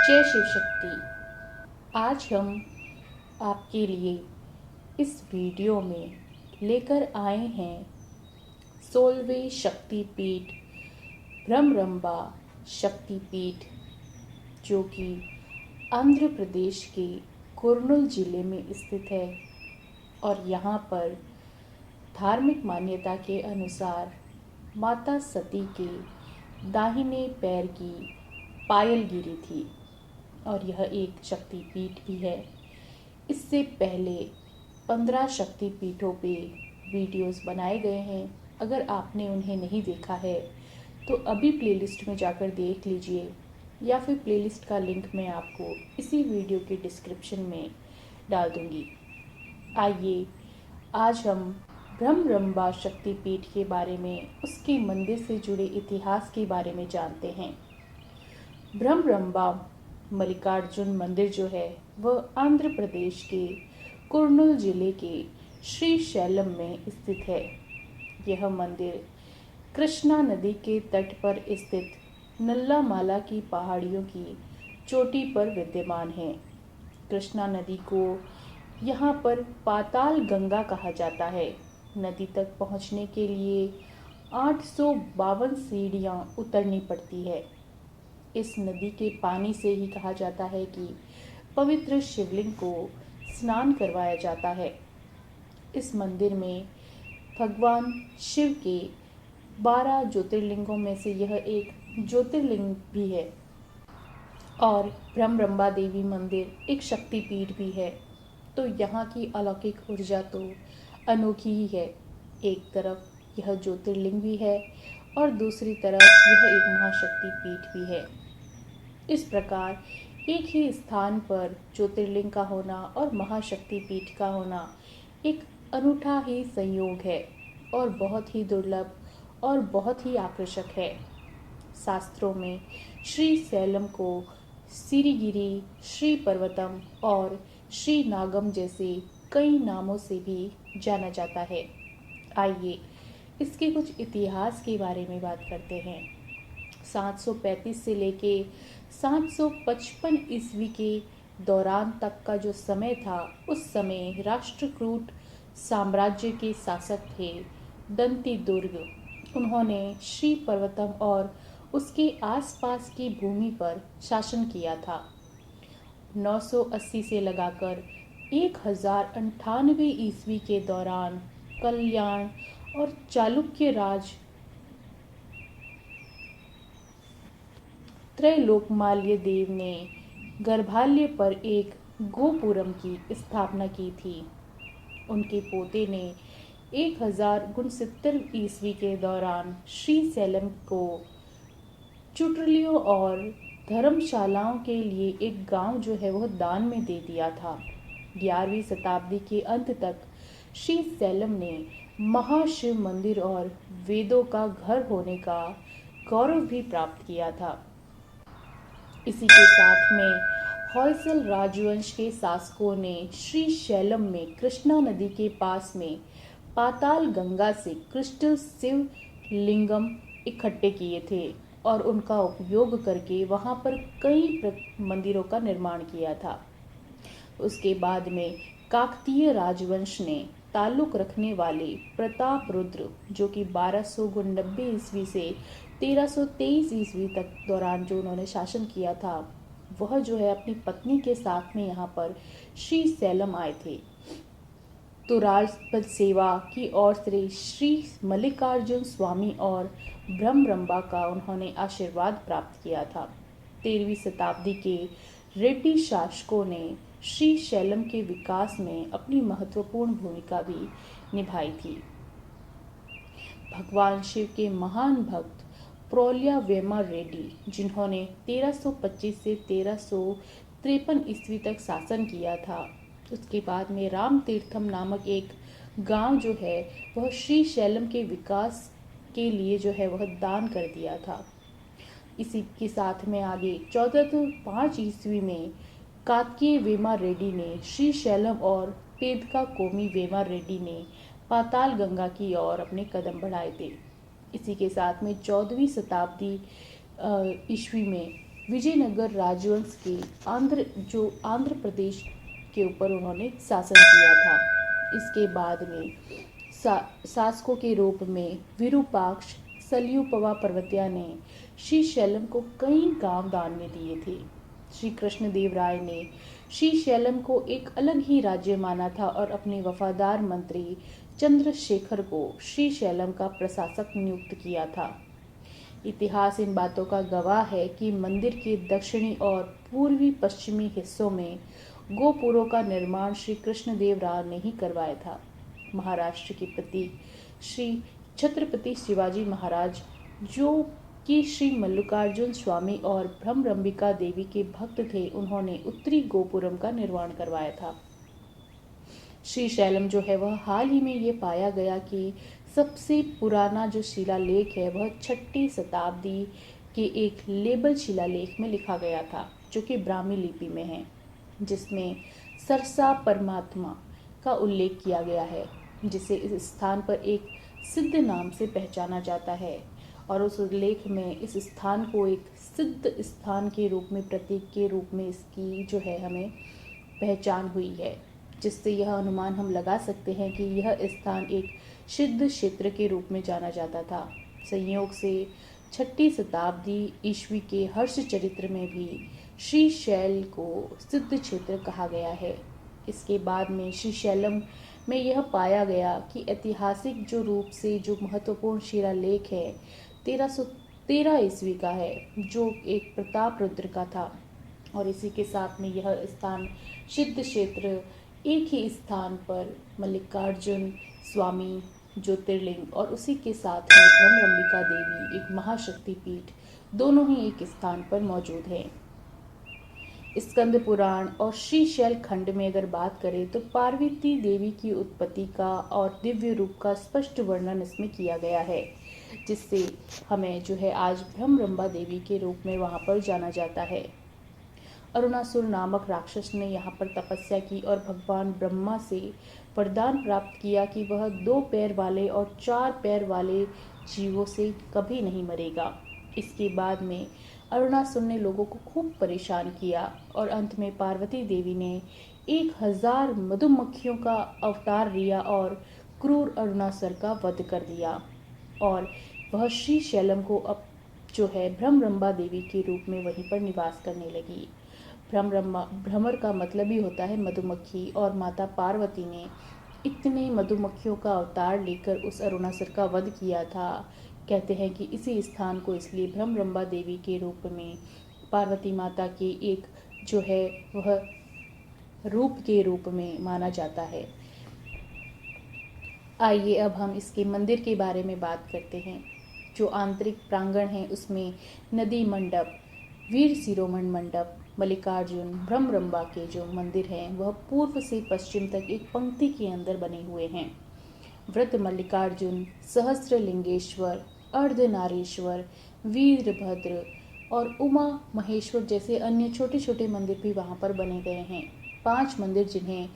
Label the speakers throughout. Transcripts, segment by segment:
Speaker 1: जय शिव शक्ति। आज हम आपके लिए इस वीडियो में लेकर आए हैं 16वें शक्तिपीठ भ्रमरंबा शक्तिपीठ, जो कि आंध्र प्रदेश के कुर्नूल जिले में स्थित है। और यहाँ पर धार्मिक मान्यता के अनुसार माता सती के दाहिने पैर की पायल गिरी थी और यह एक शक्तिपीठ भी है। इससे पहले 15 शक्तिपीठों पे वीडियोस बनाए गए हैं। अगर आपने उन्हें नहीं देखा है तो अभी प्लेलिस्ट में जाकर देख लीजिए, या फिर प्लेलिस्ट का लिंक मैं आपको इसी वीडियो के डिस्क्रिप्शन में डाल दूंगी। आइए आज हम भ्रमरंबा शक्तिपीठ के बारे में, उसके मंदिर से जुड़े इतिहास के बारे में जानते हैं। भ्रमरंबा मल्लिकार्जुन मंदिर जो है वह आंध्र प्रदेश के कुर्नूल जिले के श्रीशैलम में स्थित है। यह मंदिर कृष्णा नदी के तट पर स्थित नल्लामाला की पहाड़ियों की चोटी पर विद्यमान है। कृष्णा नदी को यहाँ पर पाताल गंगा कहा जाता है। नदी तक पहुँचने के लिए 852 सीढ़ियाँ उतरनी पड़ती है। इस नदी के पानी से ही कहा जाता है कि पवित्र शिवलिंग को स्नान करवाया जाता है। इस मंदिर में भगवान शिव के 12 ज्योतिर्लिंगों में से यह एक ज्योतिर्लिंग भी है। और भ्रमरंबा देवी मंदिर एक शक्तिपीठ भी है। तो यहाँ की अलौकिक ऊर्जा तो अनोखी ही है। एक तरफ यह ज्योतिर्लिंग भी है और दूसरी तरफ यह एक महाशक्तिपीठ भी है। इस प्रकार एक ही स्थान पर ज्योतिर्लिंग का होना और महाशक्तिपीठ का होना एक अनूठा ही संयोग है और बहुत ही दुर्लभ और बहुत ही आकर्षक है। शास्त्रों में श्री शैलम को सिरिगिरी, श्री पर्वतम और श्री नागम जैसे कई नामों से भी जाना जाता है। आइए इसके कुछ इतिहास के बारे में बात करते हैं। 735 से लेके 755 ईस्वी के दौरान तक का जो समय था, उस समय राष्ट्रकूट साम्राज्य के शासक थे दंतिदुर्ग। उन्होंने श्री पर्वतम और उसके आसपास की भूमि पर शासन किया था। 980 से लगाकर 1098 ईस्वी के दौरान कल्याण और चालुक्य राज त्रैलोकमाल्य देव ने गर्भाल्य पर एक गोपुरम की स्थापना की थी। उनके पोते ने 1069 ईस्वी के दौरान श्रीशैलम को चुटलियों और धर्मशालाओं के लिए एक गांव जो है वह दान में दे दिया था। 11वीं शताब्दी के अंत तक श्रीशैलम ने महाशिव मंदिर और वेदों का घर होने का गौरव भी प्राप्त किया था। इसी के साथ में होयसल राजवंश के शासकों ने श्रीशैलम में कृष्णा नदी के पास में पाताल गंगा से क्रिस्टल शिव लिंगम इकट्ठे किए थे और उनका उपयोग करके वहां पर कई मंदिरों का निर्माण किया था। उसके बाद में काकतीय राजवंश ने ताल्लुक रखने वाले प्रताप रुद्र, जो कि 1290 ईस्वी से 1323 ईस्वी तक दौरान जो उन्होंने शासन किया था, वह जो है अपनी पत्नी के साथ में यहाँ पर श्रीशैलम आए थे। तो राजपद सेवा की ओर से श्री मल्लिकार्जुन स्वामी और भ्रमरंबा का उन्होंने आशीर्वाद प्राप्त किया था। 13वीं शताब्दी के रेड्डी शासकों ने श्रीशैलम के विकास में अपनी महत्वपूर्ण भूमिका भी निभाई थी। भगवान शिव के महान भक्त प्रोलिया वेमा रेड्डी, जिन्होंने 1325 से 1353 ईस्वी तक शासन किया था, उसके बाद में राम तीर्थम नामक एक गांव जो है वह श्रीशैलम के विकास के लिए जो है वह दान कर दिया था। इसी के साथ में आगे 1405 ईस्वी में कात्केय वेमा रेड्डी ने श्रीशैलम और पेदका कोमी वेमा रेड्डी ने पाताल गंगा की ओर अपने कदम बढ़ाए थे। इसी के साथ में 14वीं शताब्दी ईस्वी में विजयनगर राजवंश के आंध्र प्रदेश के ऊपर उन्होंने शासन किया था। इसके बाद में शासकों के रूप में विरूपाक्ष सलियुपवा पर्वतिया ने श्रीशैलम को कई गांव दान में दिए थे। श्री कृष्णदेव राय ने श्रीशैलम को एक अलग ही राज्य माना था और अपने वफादार मंत्री चंद्रशेखर को श्रीशैलम का प्रशासक नियुक्त किया था। इतिहास इन बातों का गवाह है कि मंदिर के दक्षिणी और पूर्वी पश्चिमी हिस्सों में गोपुरों का निर्माण श्री कृष्णदेव राय ने ही करवाया था। महाराष्ट्र के प्रतीक श्री छत्रपति शिवाजी महाराज, जो कि श्री मल्लिकार्जुन स्वामी और भ्रमरंबिका देवी के भक्त थे, उन्होंने उत्तरी गोपुरम का निर्माण करवाया था। श्रीशैलम जो है वह हाल ही में ये पाया गया कि सबसे पुराना जो शिलालेख है वह 6ठी शताब्दी के एक लेबल शिलालेख में लिखा गया था, जो कि ब्राह्मी लिपि में है, जिसमें सरसा परमात्मा का उल्लेख किया गया है, जिसे इस स्थान पर एक सिद्ध नाम से पहचाना जाता है। और उस उल्लेख में इस स्थान को एक सिद्ध स्थान के रूप में, प्रतीक के रूप में इसकी जो है हमें पहचान हुई है, जिससे यह अनुमान हम लगा सकते हैं कि यह स्थान एक सिद्ध क्षेत्र के रूप में जाना जाता था। संयोग से 6ठी शताब्दी ईस्वी के हर्ष चरित्र में भी श्रीशैल को सिद्ध क्षेत्र कहा गया है। इसके बाद में श्रीशैलम में यह पाया गया कि ऐतिहासिक जो रूप से जो महत्वपूर्ण शिलालेख है 1313 ईस्वी का है, जो एक प्रताप रुद्र का था। और इसी के साथ में यह स्थान सिद्ध क्षेत्र एक ही स्थान पर मल्लिकार्जुन स्वामी ज्योतिर्लिंग और उसी के साथ में भ्रमरंबिका देवी एक महाशक्ति पीठ, दोनों ही एक स्थान पर मौजूद हैं। स्कंद पुराण और श्रीशैल खंड में अगर बात करें तो पार्वती देवी की उत्पत्ति का और दिव्य रूप का स्पष्ट वर्णन इसमें किया गया है, जिससे हमें जो है आज भ्रमरंबा देवी के रूप में वहाँ पर जाना जाता है। अरुणासुर नामक राक्षस ने यहाँ पर तपस्या की और भगवान ब्रह्मा से वरदान प्राप्त किया कि वह 2 पैर वाले और 4 पैर वाले जीवों से कभी नहीं मरेगा। इसके बाद में अरुणासुर ने लोगों को खूब परेशान किया और अंत में पार्वती देवी ने 1000 मधुमक्खियों का अवतार लिया और क्रूर अरुणासुर का वध कर दिया। और वह श्रीशैलम को अब जो है भ्रमरंबा देवी के रूप में वहीं पर निवास करने लगी। भ्रमर का मतलब ही होता है मधुमक्खी, और माता पार्वती ने इतने मधुमक्खियों का अवतार लेकर उस अरुणासुर का वध किया था। कहते हैं कि इसी स्थान को इसलिए भ्रमरंबा देवी के रूप में पार्वती माता के एक जो है वह रूप के रूप में माना जाता है। आइए अब हम इसके मंदिर के बारे में बात करते हैं। जो आंतरिक प्रांगण है उसमें नदी मंडप, वीर शिरोमणि मंडप, मल्लिकार्जुन भ्रमरंबा के जो मंदिर हैं वह पूर्व से पश्चिम तक एक पंक्ति के अंदर बने हुए हैं। वृद्ध मल्लिकार्जुन, सहस्त्रलिंगेश्वर, अर्धनारीश्वर, वीरभद्र और उमा महेश्वर जैसे अन्य छोटे छोटे मंदिर भी वहाँ पर बने गए हैं। 5 मंदिर जिन्हें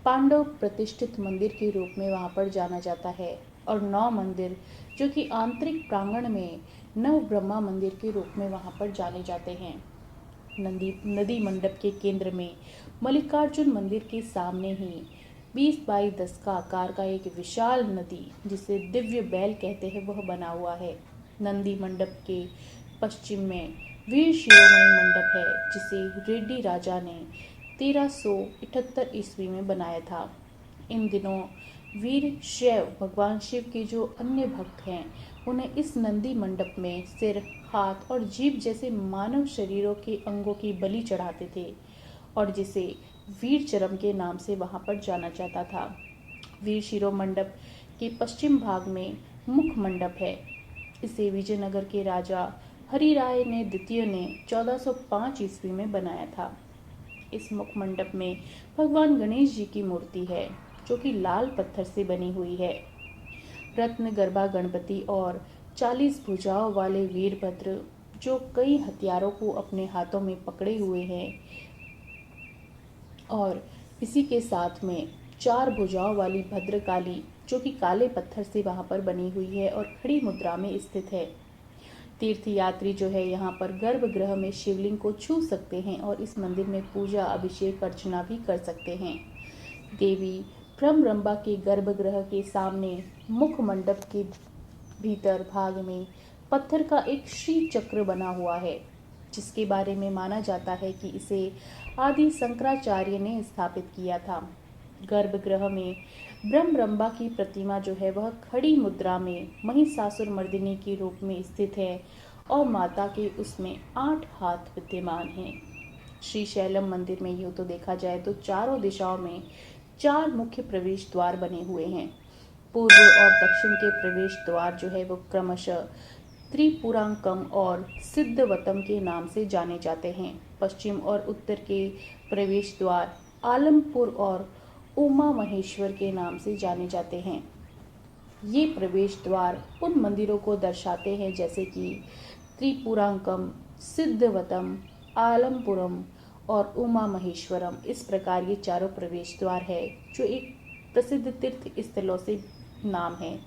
Speaker 1: पांडव प्रतिष्ठित मंदिर के रूप में वहाँ पर जाना जाता है, और 9 मंदिर जो कि आंतरिक प्रांगण में नव ब्रह्मा मंदिर के रूप में वहाँ पर जाने जाते हैं। नदी मंडप के केंद्र में मल्लिकार्जुन मंदिर के सामने ही 20 बाई 10 का आकार का एक विशाल नदी, जिसे दिव्य बैल कहते हैं, वह बना हुआ है। नंदी मंडप के पश्चिम में वीर शिरोमणि मंडप है, जिसे रेड्डी राजा ने 1378 ईस्वी में बनाया था। इन दिनों वीर शैव भगवान शिव के जो अन्य भक्त हैं उन्हें इस नंदी मंडप में सिर, हाथ और जीभ जैसे मानव शरीरों के अंगों की बलि चढ़ाते थे, और जिसे वीर चरम के नाम से वहाँ पर जाना जाता था। वीर शिरो मंडप के पश्चिम भाग में मुख मंडप है। इसे विजयनगर के राजा हरिराय ने द्वितीय ने 1405 ईस्वी में बनाया था। इस मुख मंडप में भगवान गणेश जी की मूर्ति है, जो कि लाल पत्थर से बनी हुई है। रत्न गर्भा गणपति और 40 भुजाओं वाले वीरभद्र, जो कई हथियारों को अपने हाथों में पकड़े हुए हैं, और इसी के साथ में 4 भुजाओं वाली भद्रकाली, जो कि काले पत्थर से वहाँ पर बनी हुई है और खड़ी मुद्रा में स्थित है। तीर्थयात्री जो है यहाँ पर गर्भगृह में शिवलिंग को छू सकते हैं और इस मंदिर में पूजा अभिषेक अर्चना भी कर सकते हैं। देवी भ्रमरंबा के गर्भगृह के सामने मुख मंडप के भीतर भाग में पत्थर का एक श्री चक्र बना हुआ है, जिसके बारे में माना जाता है कि इसे आदि शंकराचार्य ने स्थापित किया था। गर्भगृह में ब्रह्मरंबा की प्रतिमा जो है वह खड़ी मुद्रा में महिषासुर मर्दिनी के रूप में स्थित है और माता के उसमें 8 हाथ विद्यमान हैं। श्री शैलम मंदिर में यूँ तो देखा जाए तो चारों दिशाओं में 4 मुख्य प्रवेश द्वार बने हुए हैं। पूर्व और दक्षिण के प्रवेश द्वार जो है वो क्रमशः त्रिपुरांकम और सिद्धवतम के नाम से जाने जाते हैं। पश्चिम और उत्तर के प्रवेश द्वार आलमपुर और उमा महेश्वर के नाम से जाने जाते हैं। ये प्रवेश द्वार उन मंदिरों को दर्शाते हैं जैसे कि त्रिपुरांकम, सिद्धवतम, आलमपुरम और उमा महेश्वरम। इस प्रकार ये चारों प्रवेश द्वार है जो एक प्रसिद्ध तीर्थ स्थलों से नाम है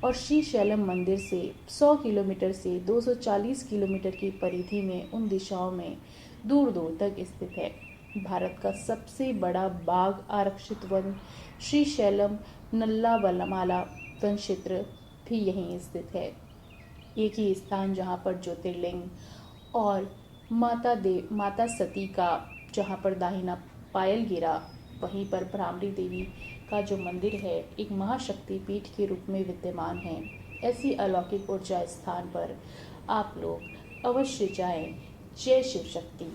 Speaker 1: और श्री शैलम मंदिर से 100 किलोमीटर से 240 किलोमीटर की परिधि में उन दिशाओं में दूर दूर तक स्थित है। भारत का सबसे बड़ा बाघ आरक्षित वन श्री शैलम नल्लावलमाला वन क्षेत्र भी यहीं स्थित है। एक ही स्थान जहाँ पर ज्योतिर्लिंग और माता सती का जहाँ पर दाहिना पायल गिरा, वहीं पर भ्रामरी देवी का जो मंदिर है एक महाशक्ति पीठ के रूप में विद्यमान है। ऐसी अलौकिक ऊर्जा स्थान पर आप लोग अवश्य जाएं। जय शिव शक्ति।